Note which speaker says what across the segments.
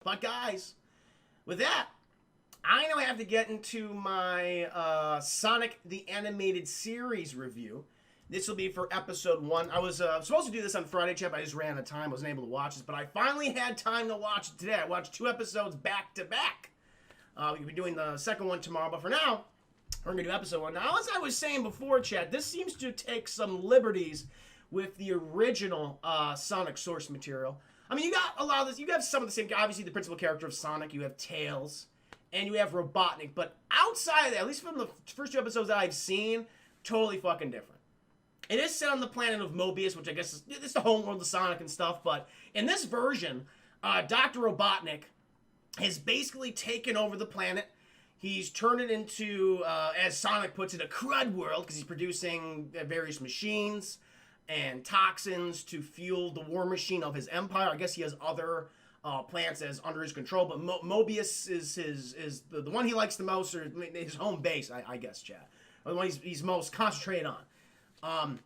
Speaker 1: But guys, with that, I now have to get into my Sonic the Animated Series review. This will be for episode 1. I was supposed to do this on Friday, Chip. I just ran out of time. I wasn't able to watch this, but I finally had time to watch it today. I watched 2 episodes back to back. We'll be doing the second one tomorrow, but for now, we're going to do episode 1. Now, as I was saying before, Chad, this seems to take some liberties with the original Sonic source material. I mean, you got a lot of this. You have some of the same, obviously, the principal character of Sonic. You have Tails, and you have Robotnik. But outside of that, at least from the first 2 episodes that I've seen, totally fucking different. It is set on the planet of Mobius, which I guess is it's the homeworld of Sonic and stuff. But in this version, Dr. Robotnik has basically taken over the planet. He's turned it into, as Sonic puts it, a crud world, because he's producing various machines and toxins to fuel the war machine of his empire. I guess he has other plants as under his control, but Mobius is the one he likes the most, or his home base, I guess, Chad. Or the one he's most concentrated on.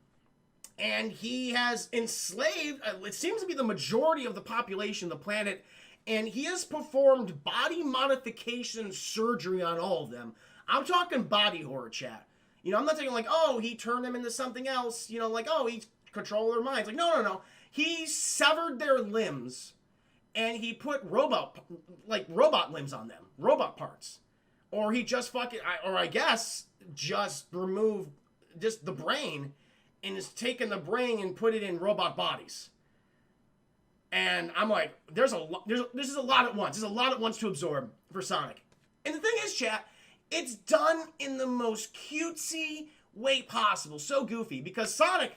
Speaker 1: And he has enslaved, it seems to be the majority of the population of the planet, and he has performed body modification surgery on all of them. I'm talking body horror, chat. You know, I'm not talking like, oh, he turned them into something else. You know, like, oh, he controlled their minds. Like, no. He severed their limbs, and he put robot limbs on them. Robot parts. Or he just I guess, just removed just the brain, and has taken the brain and put it in robot bodies. And I'm like, this is a lot at once. There's a lot at once to absorb for Sonic. And the thing is, chat, it's done in the most cutesy way possible. So goofy. Because Sonic,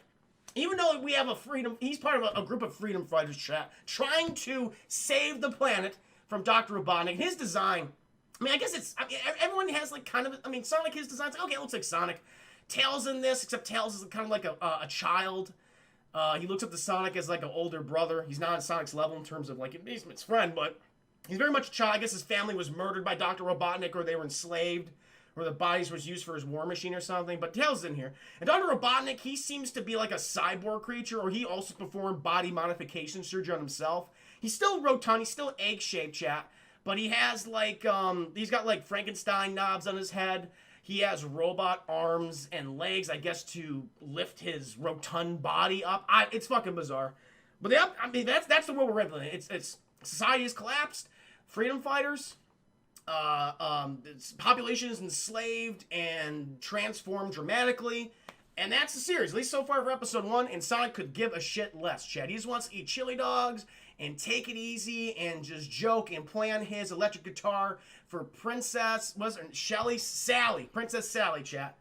Speaker 1: even though we have he's part of a group of freedom fighters, chat, trying to save the planet from Dr. Robotnik. His design, I mean, I guess everyone has like kind of, Sonic, his design's like, okay, it looks like Sonic. Tails in this, except Tails is kind of like a child. He looks up to Sonic as like an older brother. He's not on Sonic's level in terms of like, he's his friend, but he's very much a child. I guess his family was murdered by Dr. Robotnik, or they were enslaved, or the bodies was used for his war machine or something. But Tails is in here. And Dr. Robotnik, he seems to be like a cyborg creature, or he also performed body modification surgery on himself. He's still rotund, he's still egg-shaped, chat. But he has like, he's got like Frankenstein knobs on his head. He has robot arms and legs, I guess, to lift his rotund body up. It's fucking bizarre. But that's the world we're in. It's society has collapsed. Freedom fighters, population is enslaved and transformed dramatically. And that's the series, at least so far for episode 1. And Sonic could give a shit less, Chad. He just wants to eat chili dogs and take it easy and just joke and play on his electric guitar for Princess Sally, chat.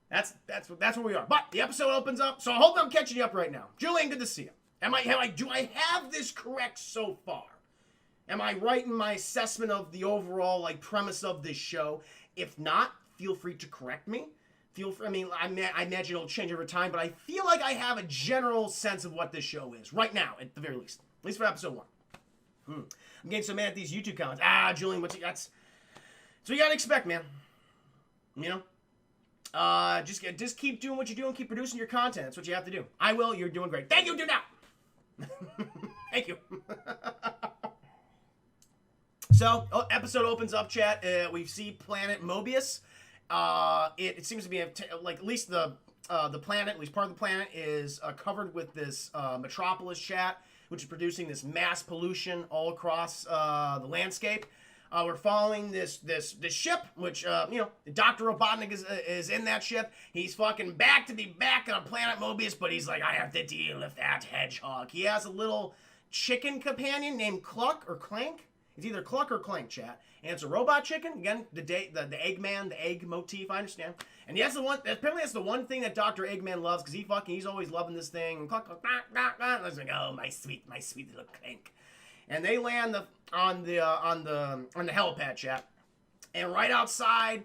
Speaker 1: That's where we are. But the episode opens up, so I hope I'm catching you up right now. Julian, good to see you. Do I have this correct so far? Am I right in my assessment of the overall like premise of this show? If not, feel free to correct me. I imagine it'll change over time, but I feel like I have a general sense of what this show is right now, at the very least. At least for episode 1. I'm getting so mad at these YouTube comments. Julian, that's what you gotta expect, man. You know? Just keep doing what you're doing, keep producing your content. That's what you have to do. I will, you're doing great. Thank you, do now! Thank you. So, episode opens up, chat. We see planet Mobius. It seems to be like at least the planet, at least part of the planet, is covered with this metropolis, chat, which is producing this mass pollution all across the landscape. We're following this ship, which Dr. Robotnik is in that ship. He's fucking back to be back on planet Mobius, but he's like, I have to deal with that Hedgehog. He has a little chicken companion named Cluck or Clank. It's either Cluck or Clank, chat. And it's a robot chicken. Again, the Eggman, the egg motif, I understand. And apparently that's the one thing that Dr. Eggman loves, because he's always loving this thing. And Cluck, Cluck, knock. And I was like, oh, my sweet little Clank. And they land on the helipad, chat. And right outside,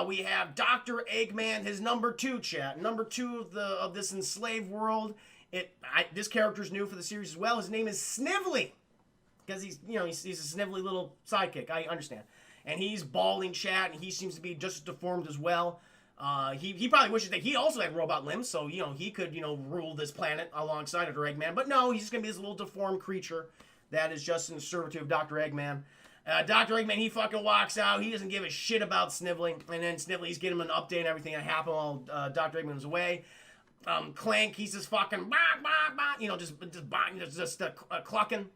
Speaker 1: we have Dr. Eggman, his number 2, chat. Number 2 of this enslaved world. This character's new for the series as well. His name is Snively. Because he's a snivelly little sidekick. I understand. And he's balding, chat, and he seems to be just as deformed as well. He probably wishes that he also had robot limbs, so, he could, rule this planet alongside of Eggman. But no, he's just going to be this little deformed creature That is just in the servitude of Dr. Eggman. Dr. Eggman, he fucking walks out. He doesn't give a shit about Snively. And then Snively's getting him an update and everything that happened while Dr. Eggman was away. Clank, he's just fucking, clucking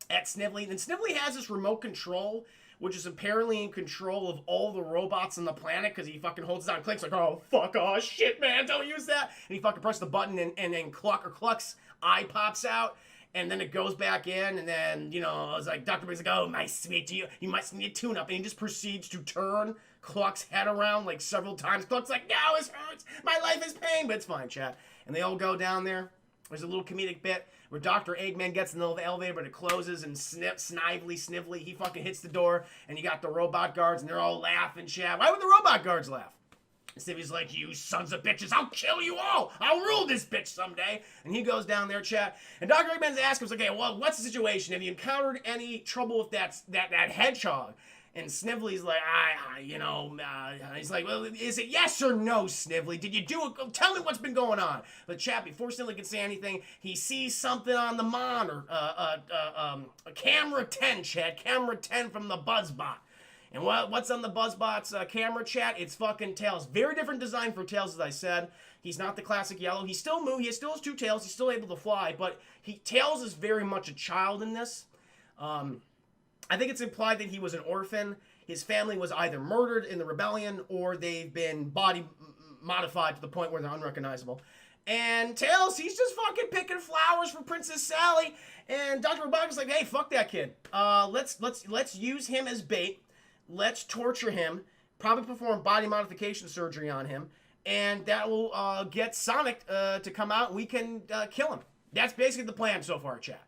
Speaker 1: at Snively. And Snively has this remote control, which is apparently in control of all the robots on the planet, because he fucking holds it down. Clank's like, oh, fuck, oh, shit, man, don't use that. And he fucking presses the button, and then Cluck's eye pops out. And then it goes back in, and then, it's like, Dr. Big's like, oh, nice to meet you. You might need a tune-up. And he just proceeds to turn Cluck's head around, like, several times. Cluck's like, no, it hurts. My life is pain. But it's fine, chat. And they all go down there. There's a little comedic bit where Dr. Eggman gets in the elevator, but it closes, and Snively, he fucking hits the door, and you got the robot guards, and they're all laughing, chat. Why would the robot guards laugh? And Snively's like, you sons of bitches, I'll kill you all. I'll rule this bitch someday. And he goes down there, chat. And Dr. Eggman's asking him, okay, well, what's the situation? Have you encountered any trouble with that hedgehog? And Snively's like, he's like, well, is it yes or no, Snively? Did you do it? Tell me what's been going on. But chat, before Snively can say anything, he sees something on the monitor. Camera 10, chat. Camera 10 from the BuzzBot. And what's on the BuzzBot's camera, chat? It's fucking Tails. Very different design for Tails, as I said. He's not the classic yellow. He still moves. He still has two tails. He's still able to fly. But Tails is very much a child in this. I think it's implied that he was an orphan. His family was either murdered in the rebellion, or they've been body modified to the point where they're unrecognizable. And Tails, he's just fucking picking flowers for Princess Sally. And Dr. Robotnik's like, hey, fuck that kid. Let's use him as bait. Let's torture him, probably perform body modification surgery on him, and that will get Sonic to come out, and we can kill him. That's basically the plan so far, chat.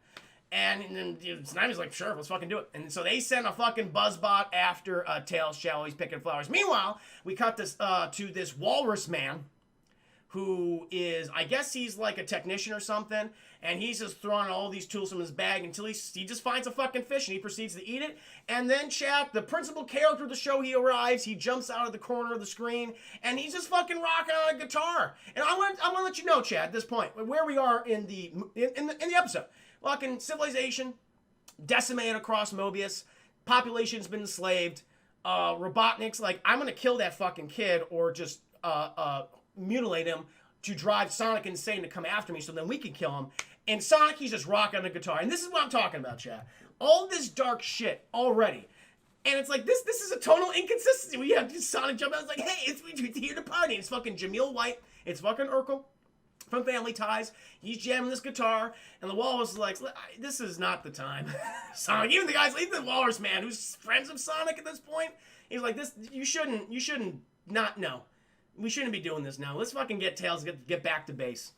Speaker 1: And then Snively's like, sure, let's fucking do it. And so they send a fucking BuzzBot after Tails, chat, while he's picking flowers. Meanwhile, we cut this to this walrus man, who is, I guess he's like a technician or something, and he's just throwing all these tools from his bag until he just finds a fucking fish, and he proceeds to eat it. And then, chat, the principal character of the show, he arrives, he jumps out of the corner of the screen, and he's just fucking rocking on a guitar. And I want to let you know, chat, at this point, where we are in the episode. Fucking civilization decimated across Mobius, population's been enslaved, Robotnik's like, I'm gonna kill that fucking kid, or just mutilate him to drive Sonic insane to come after me so then we can kill him. And Sonic, he's just rocking the guitar. And this is what I'm talking about, chat. All this dark shit already. And it's like, this is a total inconsistency. We have Sonic jump out. It's like, hey, it's here to party. It's fucking Jameel White. It's fucking Urkel from Family Ties. He's jamming this guitar. And the Walrus is like, this is not the time. Sonic, even the Walrus man, who's friends of Sonic at this point, he's like, you shouldn't not know. We shouldn't be doing this now. Let's fucking get Tails, get back to base.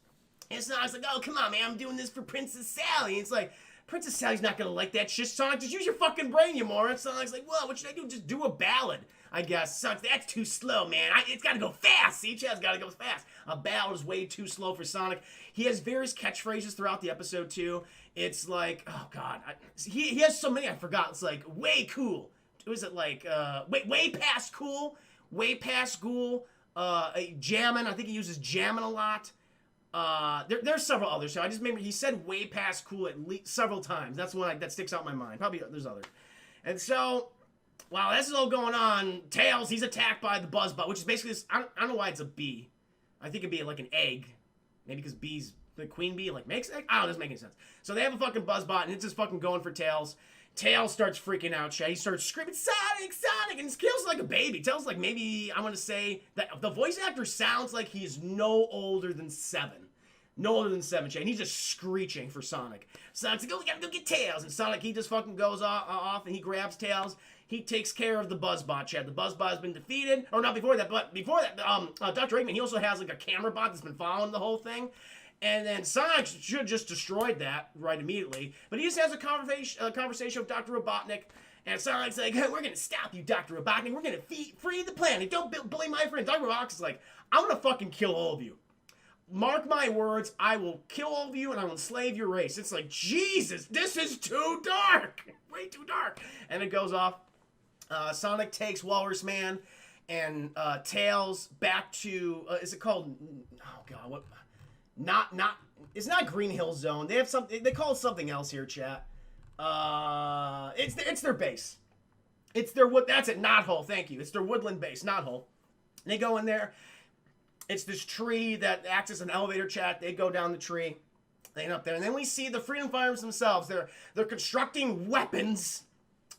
Speaker 1: And Sonic's like, oh, come on, man, I'm doing this for Princess Sally. And it's like, Princess Sally's not gonna like that shit, Sonic. Just use your fucking brain, you moron. Sonic's like, well, what should I do? Just do a ballad, I guess. Sonic's, that's too slow, man. It's gotta go fast. See, Chad's gotta go fast. A ballad is way too slow for Sonic. He has various catchphrases throughout the episode, too. It's like, oh, God. He has so many, I forgot. It's like, way cool. Was it like, way past cool? Way past ghoul? Jammin', I think he uses jammin' a lot. There's several others. So I just remember he said way past cool at least several times. That's one that sticks out in my mind. Probably there's others. And so, while this is all going on, Tails, he's attacked by the BuzzBot, which is basically this, I don't know why it's a bee. I think it'd be like an egg. Maybe because bees, the queen bee, like makes egg? I don't know, it doesn't make any sense. So they have a fucking BuzzBot, and it's just fucking going for Tails. Tails starts freaking out, Chad. He starts screaming, Sonic, Sonic, and Tails like a baby. Tails like maybe, I want to say, that the voice actor sounds like he's no older than 7. No older than 7, Chad. And he's just screeching for Sonic. Sonic's like, oh, we gotta go get Tails. And Sonic, he just fucking goes off and he grabs Tails. He takes care of the BuzzBot, Chad. The BuzzBot has been defeated. Or not before that, but before that, Dr. Eggman, he also has like a camera bot that's been following the whole thing. And then Sonic should have just destroyed that right immediately. But he just has a conversation with Dr. Robotnik. And Sonic's like, hey, we're going to stop you, Dr. Robotnik. We're going to free the planet. Don't bully my friend. Dr. Robotnik's like, I'm going to fucking kill all of you. Mark my words, I will kill all of you and I will enslave your race. It's like, Jesus, this is too dark. Way too dark. And it goes off. Sonic takes Walrus Man and Tails back to, is it called, oh God, what? It's not Green Hill Zone. They have something, they call it something else here, chat. It's their base. It's their wood. That's it. Knothole. Thank you. It's their woodland base. Knothole. They go in there. It's this tree that acts as an elevator chat. They go down the tree. They end up there, and then we see the Freedom Fighters themselves. They're constructing weapons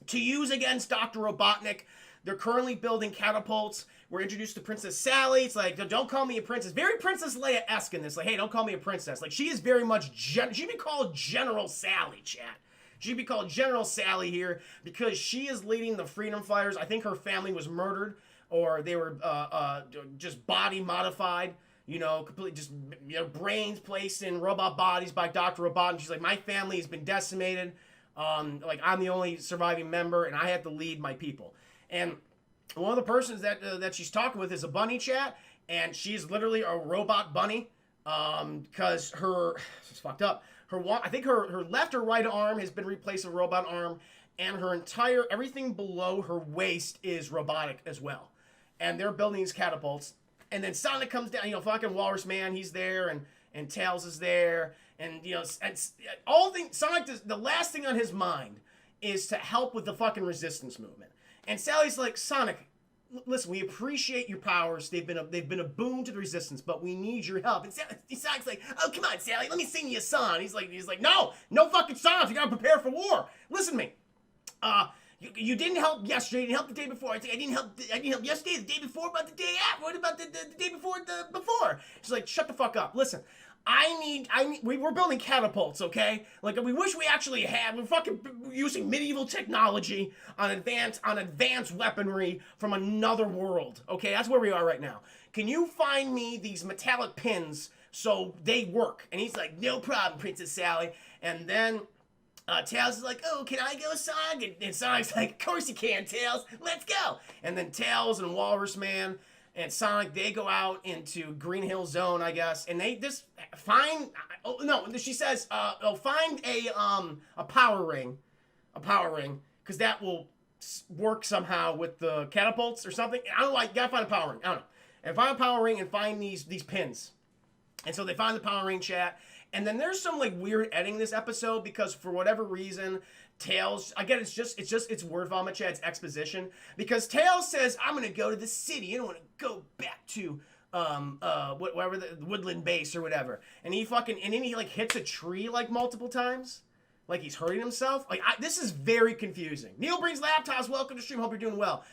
Speaker 1: to use against Dr. Robotnik. They're currently building catapults. We're introduced to Princess Sally. It's like, don't call me a princess. Very Princess Leia-esque in this. Like, hey, don't call me a princess. Like, she is very much, she'd be called General Sally, chat. She'd be called General Sally here because she is leading the Freedom Fighters. I think her family was murdered or they were just body modified. You know, completely just, you know, brains placed in robot bodies by Dr. Robot. And she's like, my family has been decimated. Like, I'm the only surviving member, and I have to lead my people. And one of the persons that she's talking with is a bunny, chat, and she's literally a robot bunny. Because it's fucked up. I think her left or right arm has been replaced with a robot arm, and her everything below her waist is robotic as well. And they're building these catapults. And then Sonic comes down, you know, fucking Walrus Man, he's there, and Tails is there, and, you know, Sonic does, the last thing on his mind is to help with the fucking resistance movement. And Sally's like, Sonic, listen, we appreciate your powers. They've been a boon to the resistance, but we need your help. And Sonic's like, oh, come on, Sally, let me sing you a song. He's like, no fucking songs. You gotta prepare for war. Listen to me. You didn't help yesterday. You didn't help the day before. I didn't help yesterday, the day before, about the day after. What about the day before? Before? She's like, shut the fuck up. Listen, we're building catapults, okay? Like, we wish we actually had. We're fucking using medieval technology on advanced weaponry from another world, okay? That's where we are right now. Can you find me these metallic pins so they work? And he's like, no problem, Princess Sally. And then Tails is like, oh, can I go, Sonic? And Sonic's like, of course you can, Tails. Let's go. And then Tails and Walrus Man and Sonic, they go out into Green Hill Zone, I guess, and they just find. Oh no, she says, find a power ring, because that will work somehow with the catapults or something. I don't know. You gotta find a power ring. I don't know. And find a power ring and find these pins. And so they find the power ring, chat. And then there's some like weird editing this episode because for whatever reason, Tails, again, it's word vomit, chat, it's exposition. Because Tails says, I'm gonna go to the city. I don't wanna go back to whatever the woodland base or whatever. And then he like hits a tree like multiple times. Like he's hurting himself. Like this is very confusing. Neil brings laptops, welcome to stream, hope you're doing well.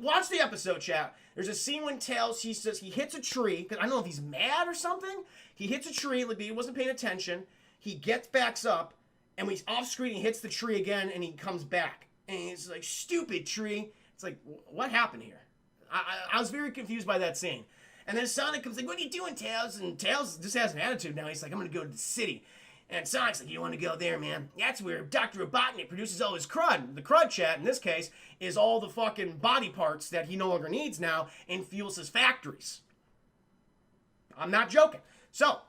Speaker 1: Watch the episode, chat. There's a scene when Tails, he says he hits a tree, because I don't know if he's mad or something. He hits a tree, like he wasn't paying attention. He backs up, and when he's off screen, he hits the tree again, and he comes back. And he's like, stupid tree. It's like, what happened here? I was very confused by that scene. And then Sonic comes like, what are you doing, Tails? And Tails just has an attitude now. He's like, I'm going to go to the city. And Sonic's like, you want to go there, man? That's where Dr. Robotnik produces all his crud. The crud, chat, in this case, is all the fucking body parts that he no longer needs now and fuels his factories. I'm not joking. So,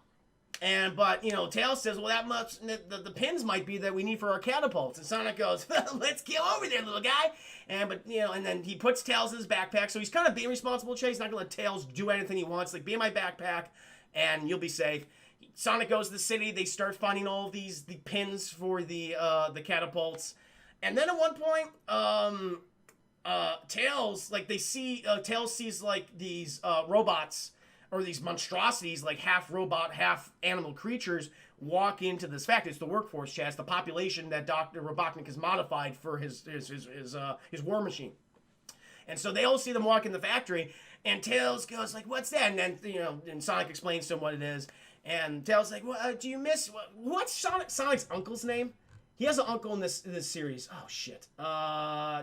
Speaker 1: but, you know, Tails says, well, that much, the pins might be that we need for our catapults. And Sonic goes, let's get over there, little guy. And then he puts Tails in his backpack. So he's kind of being responsible, Chase. He's not going to let Tails do anything he wants. Like, be in my backpack and you'll be safe. Sonic goes to the city. They start finding all the pins for the catapults, and then at one point, Tails Tails sees like these robots or these monstrosities, like half robot, half animal creatures, walk into this factory. It's the workforce, chat. It's the population that Dr. Robotnik has modified for his war machine. And so they all see them walk in the factory, and Tails goes like, "What's that?" And then and Sonic explains to him what it is. And Tails like, well, do you miss what's Sonic's uncle's name? He has an uncle in this series. Oh shit,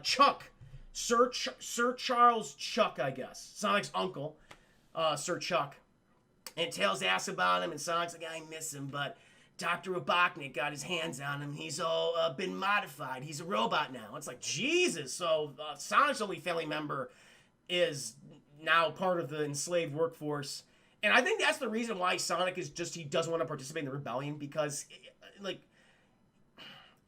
Speaker 1: Chuck, Sir Charles Chuck, I guess. Sonic's uncle, Sir Chuck. And Tails asks about him, and Sonic's like, I miss him, but Dr. Robotnik got his hands on him. He's all been modified. He's a robot now. It's like, Jesus. So Sonic's only family member is now part of the enslaved workforce. And I think that's the reason why Sonic he doesn't want to participate in the rebellion, because, like,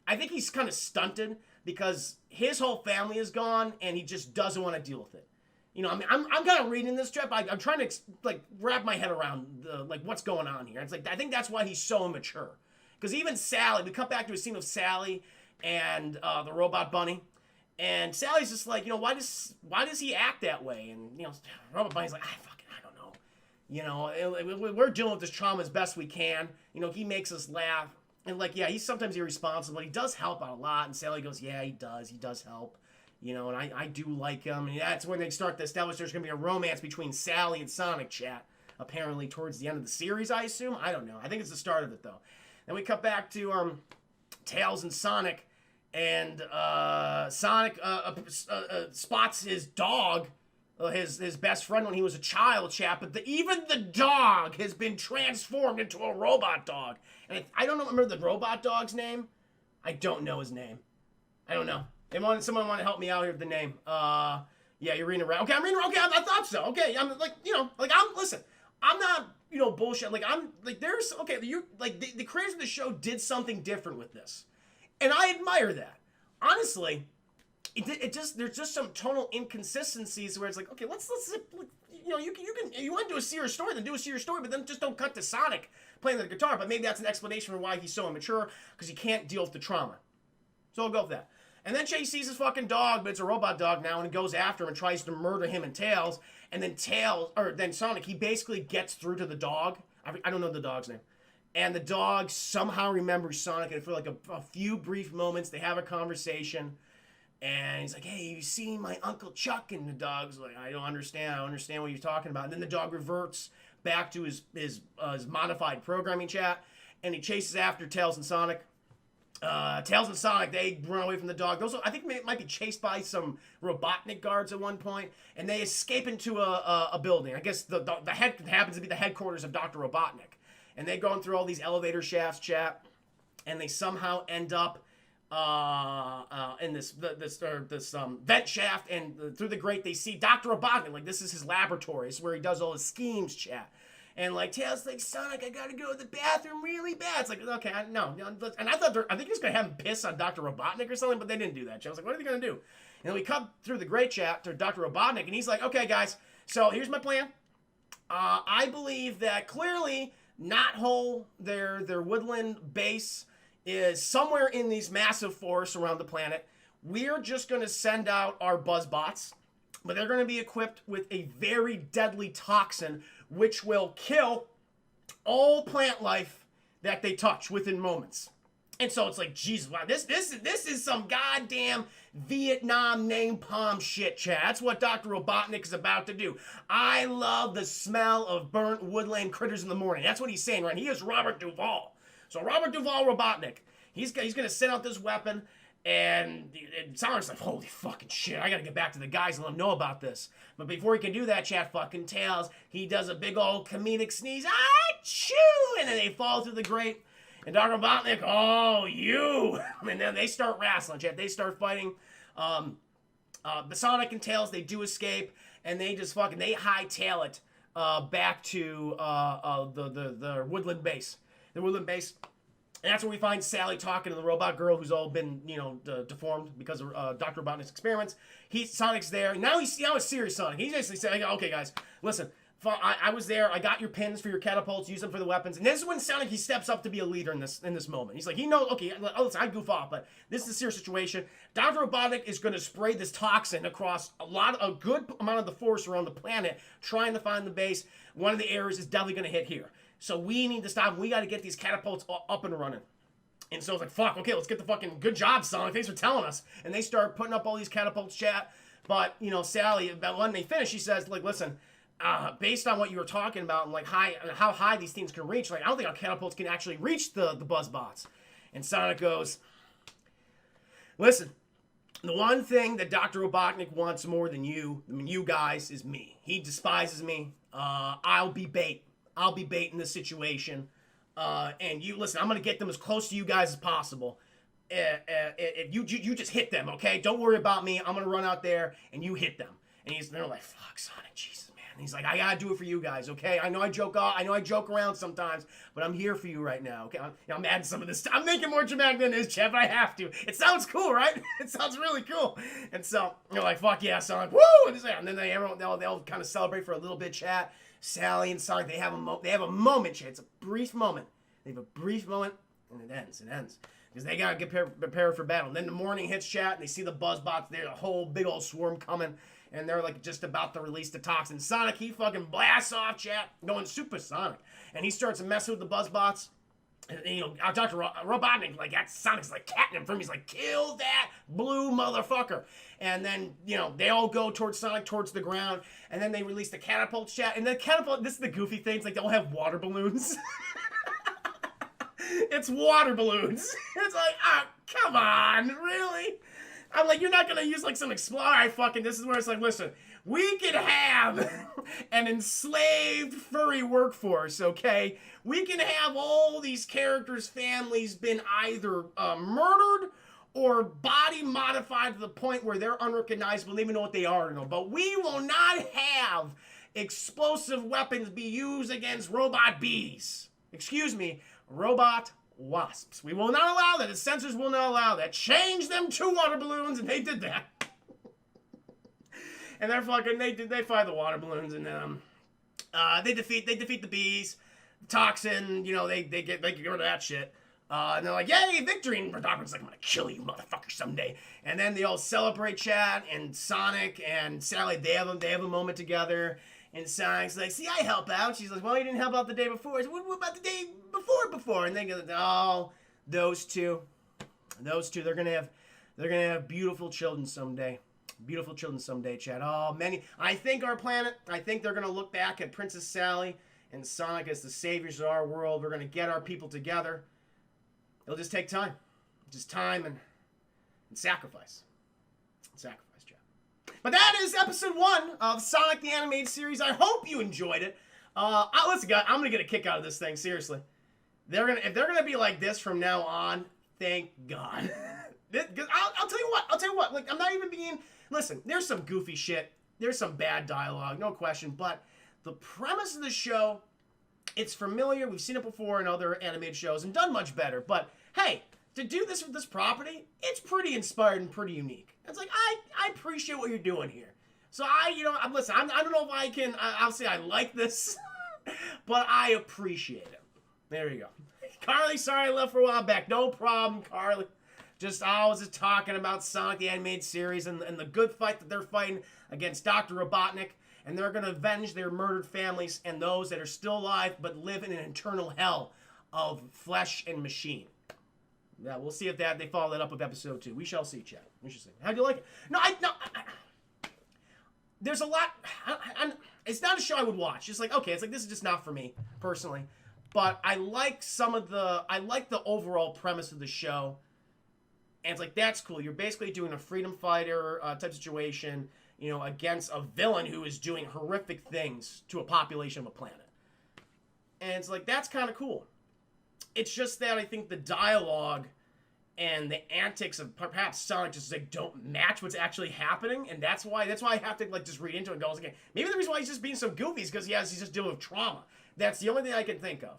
Speaker 1: I think he's kind of stunted because his whole family is gone and he just doesn't want to deal with it. You know, I mean, I'm kind of reading this trip. I'm trying to, like, wrap my head around, what's going on here. It's like, I think that's why he's so immature. Because even Sally, we cut back to a scene of Sally and the robot bunny. And Sally's just like, why does he act that way? And Robot Bunny's like, I don't know. We're dealing with this trauma as best we can. He makes us laugh. And he's sometimes irresponsible. He does help out a lot. And Sally goes, yeah, he does help. And I do like him. And that's when they start to establish there's going to be a romance between Sally and Sonic, chat. Apparently towards the end of the series, I assume. I don't know. I think it's the start of it, though. Then we cut back to Tails and Sonic. And Sonic spots his dog, his best friend when he was a child, chat. But even the dog has been transformed into a robot dog. And I don't remember the robot dog's name. I don't know his name. I don't know. Someone want to help me out here with the name. Yeah, you're reading it right. Okay, I'm reading it. Okay, I thought so. Okay, I'm listen. I'm not, bullshit. The creators of the show did something different with this. And I admire that. Honestly, there's just some tonal inconsistencies where it's like, okay, let's you want to do a serious story, then do a serious story, but then just don't cut to Sonic playing the guitar. But maybe that's an explanation for why he's so immature, because he can't deal with the trauma. So I'll go with that. And then Chase sees his fucking dog, but it's a robot dog now, and he goes after him and tries to murder him and Tails. And then Sonic, he basically gets through to the dog. I don't know the dog's name. And the dog somehow remembers Sonic, and for a few brief moments, they have a conversation. And he's like, hey, you seen my Uncle Chuck? And the dog's like, I don't understand what you're talking about. And then the dog reverts back to his modified programming, chat, and he chases after Tails and Sonic. Tails and Sonic, they run away from the dog. Those, I think, might be chased by some Robotnik guards at one point, and they escape into a building. I guess the head happens to be the headquarters of Dr. Robotnik. And they're going through all these elevator shafts, chat, and they somehow end up in this vent shaft, and through the grate they see Dr. Robotnik. This is his laboratory. This is where he does all his schemes, chat. And Tails like, Sonic, I gotta go to the bathroom really bad. It's like, okay, no. And I think he was gonna have him piss on Dr. Robotnik or something, but they didn't do that. I was like, what are they gonna do? And then we come through the grate chat to Dr. Robotnik, and he's like, okay, guys, so here's my plan. I believe that clearly Knothole, their woodland base, is somewhere in these massive forests around the planet. We're just going to send out our buzzbots, but they're going to be equipped with a very deadly toxin which will kill all plant life that they touch within moments. And so it's like, Jesus, wow, this is some goddamn Vietnam napalm shit, chat. That's what Dr. Robotnik is about to do. I love the smell of burnt woodland critters in the morning. That's what he's saying, right? He is Robert Duvall. So Robert Duvall Robotnik, he's going to send out this weapon, and Sonic's like, holy fucking shit, I got to get back to the guys and let them know about this. But before he can do that, chat, fucking Tails, he does a big old comedic sneeze, achoo, and then they fall through the grate. And Dr. Robotnik, oh, you! And then they start wrestling, chat. They start fighting. The Sonic and Tails, they do escape, and they just they hightail it back to the woodland base. The woodland base. And that's where we find Sally talking to the robot girl who's all been, deformed because of Dr. Robotnik's experiments. Sonic's there. Now it's serious Sonic. He's basically saying, okay, guys, listen. I was there. I got your pins for your catapults. Use them for the weapons. And this is when Sonic, he steps up to be a leader in this moment. He's like, he knows, okay, listen, I goof off, but this is a serious situation. Dr. Robotnik is going to spray this toxin across a good amount of the forest around the planet, trying to find the base. One of the areas is definitely going to hit here. So we need to stop him. We got to get these catapults up and running. And so it's like, fuck, okay, let's get the fucking, good job, Sonic. Thanks for telling us. And they start putting up all these catapults, chat. But, Sally, when they finish, she says, listen, based on what you were talking about and how high these things can reach, I don't think our catapults can actually reach the buzzbots. And Sonic goes, listen, the one thing that Dr. Robotnik wants more than you guys, is me. He despises me. I'll be bait. I'll be bait in this situation. And you, listen, I'm going to get them as close to you guys as possible. You just hit them, okay? Don't worry about me. I'm going to run out there and you hit them. And they're like, fuck, Sonic, Jesus, man. And he's like, I gotta do it for you guys, okay? I know I joke around sometimes, but I'm here for you right now, okay? I'm adding some of this. I'm making more dramatic than this, Jeff, but I have to. It sounds cool, right? It sounds really cool. And so they're like, fuck yeah, Sonic, woo! And then they'll kind of celebrate for a little bit, chat. Sally and Sonic, they have a moment, chat. It's a brief moment. They have a brief moment, and it ends. because they gotta get prepared for battle. And then the morning hits, chat, and they see the Buzzbots. There's a whole big old swarm coming, and they're like just about to release the toxin. Sonic, he fucking blasts off, chat, going supersonic, and he starts messing with the Buzzbots. And, you know, Dr. Robotnik, like, got Sonic's like catting him from. He's like, kill that blue motherfucker. And then, you know, they all go towards Sonic, towards the ground. And then they release the catapult, chat. And the catapult, this is the goofy thing. It's like they all have water balloons. It's water balloons. It's like, come on, really? I'm like, you're not going to use like some explorer. This is where it's like, listen, we could have an enslaved furry workforce, okay? We can have all these characters' families been either murdered or body modified to the point where they're unrecognizable, they don't even know what they are. But we will not have explosive weapons be used against robot bees. Excuse me, robot wasps. We will not allow that. The censors will not allow that. Change them to water balloons, and they did that. And they're fucking, they fire the water balloons, and they defeat the bees, toxin, you know, they get rid of that shit. And they're like, yay, victory! And Dr. like, I'm gonna kill you, motherfucker, someday. And then they all celebrate, chat, and Sonic and Sally, they have a moment together. And Sonic's like, see, I help out. She's like, well, you didn't help out the day before. I said, what about the day before? And they go, oh, those two, they're gonna have beautiful children someday. Beautiful children someday, Chad. Oh, many. I think our planet, I think they're going to look back at Princess Sally and Sonic as the saviors of our world. We're going to get our people together. It'll just take time. Just time and sacrifice. Sacrifice, Chad. But that is episode 1 of Sonic the Animated Series. I hope you enjoyed it. Listen, guys, I'm going to get a kick out of this thing, seriously. If they're going to be like this from now on, thank God. I'll tell you what. Like, I'm not even being... Listen, there's some goofy shit. There's some bad dialogue, no question. But the premise of the show, it's familiar. We've seen it before in other animated shows and done much better. But, hey, to do this with this property, it's pretty inspired and pretty unique. It's like, I appreciate what you're doing here. So, listen, I don't know if I can... I'll say I like this, but I appreciate it. There you go. Carly, sorry I left for a while back. No problem, Carly. I was just talking about Sonic the Animated Series and the good fight that they're fighting against Dr. Robotnik, and they're going to avenge their murdered families and those that are still alive but live in an eternal hell of flesh and machine. Yeah, we'll see if they follow that up with episode 2. We shall see, Chad. We shall see. How do you like it? No, there's a lot. It's not a show I would watch. It's like, okay, it's like this is just not for me personally, but I like the overall premise of the show. And it's like, that's cool. You're basically doing a freedom fighter type situation, you know, against a villain who is doing horrific things to a population of a planet. And it's like, that's kind of cool. It's just that I think the dialogue and the antics of perhaps Sonic just like don't match what's actually happening, and that's why I have to like just read into it and go, okay, maybe the reason why he's just being so goofy is because he's just dealing with trauma. That's the only thing I can think of.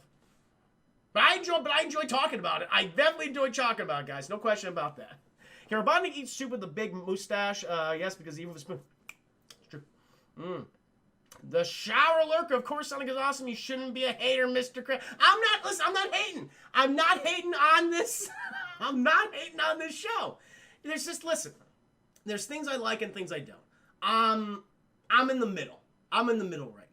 Speaker 1: But I enjoy talking about it. I definitely enjoy talking about it, guys. No question about that. Can Robotnik eat soup with a big mustache? Yes, because even with a spoon. It's true. The shower lurker. Of course, Sonic is awesome. You shouldn't be a hater, Mr. Krabs. I'm not hating. I'm not hating on this. I'm not hating on this show. There's just, listen. There's things I like and things I don't. I'm in the middle. I'm in the middle right